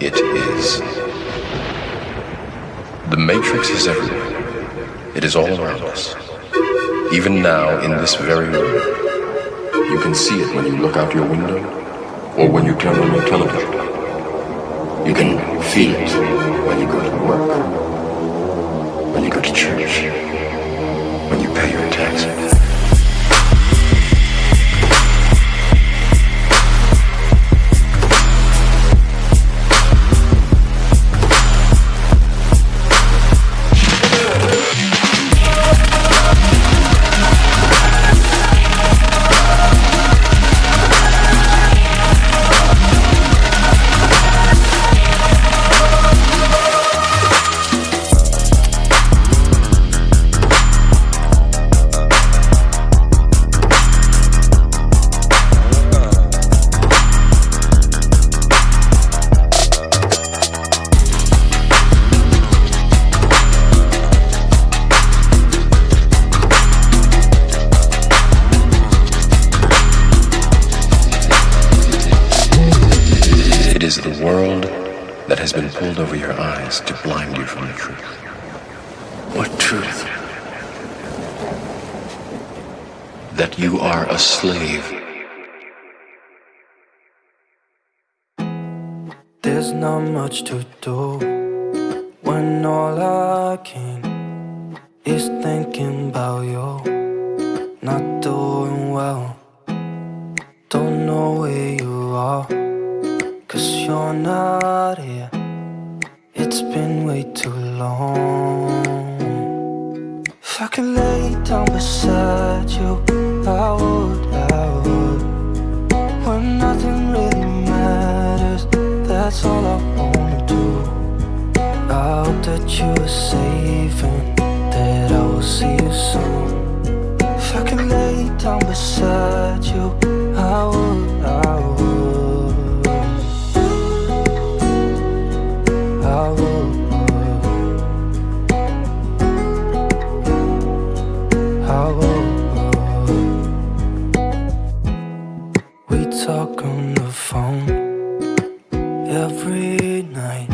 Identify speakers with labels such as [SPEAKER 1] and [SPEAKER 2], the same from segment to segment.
[SPEAKER 1] it is. The Matrix is everywhere. It is all around us. Even now, in this very room, you can see it when you look out your window or when you turn on your television. You can feel it when you go to work, when you go to church, when you pay your taxes. The world that has been pulled over your eyes to blind you from the truth. What truth? That you are a slave.
[SPEAKER 2] There's not much to do when all I can is thinking about you. Not doing well, don't know where you are. 'Cause you're not here. It's been way too long. If I could lay down beside you, I would. When nothing really matters, that's all I wanna do. I hope that you are safe and that I will see you soon. If I could lay down beside you, I would. We talk on the phone every night.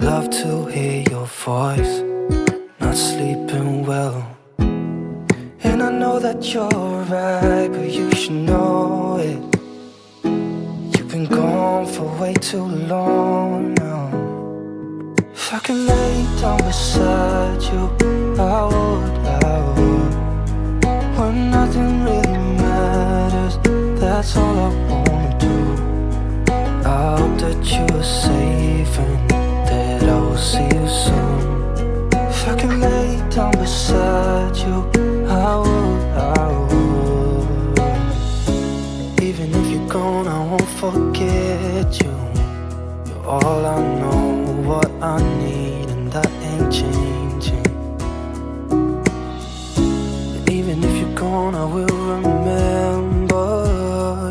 [SPEAKER 2] Love to hear your voice. Not sleeping well. And I know that you're right, but you should know it. You've been gone for way too long now. If I could lay down beside you, I would. When nothing really matters, that's all I wanna do. I hope that you are safe and that I will see you soon. If I could lay down beside you, I would. Even if you're gone, I won't forget you. You're all I know, what I need, and that ain't changing. Even if you're gone, I will remember.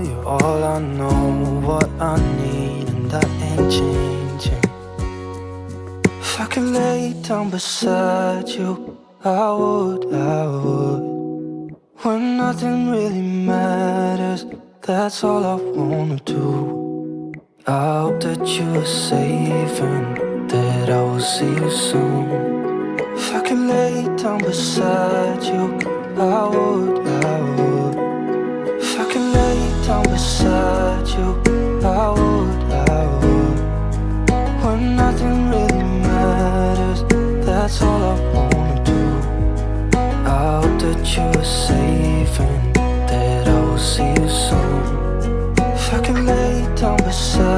[SPEAKER 2] You're all I know, what I need, and that ain't changing. If I could lay down beside you, I would. When nothing really matters, that's all I wanna do. I hope that you are safe and that I will see you soon. If I could lay down beside you, I would. If I could lay down beside you, I would. When nothing really matters, that's all I wanna do. side.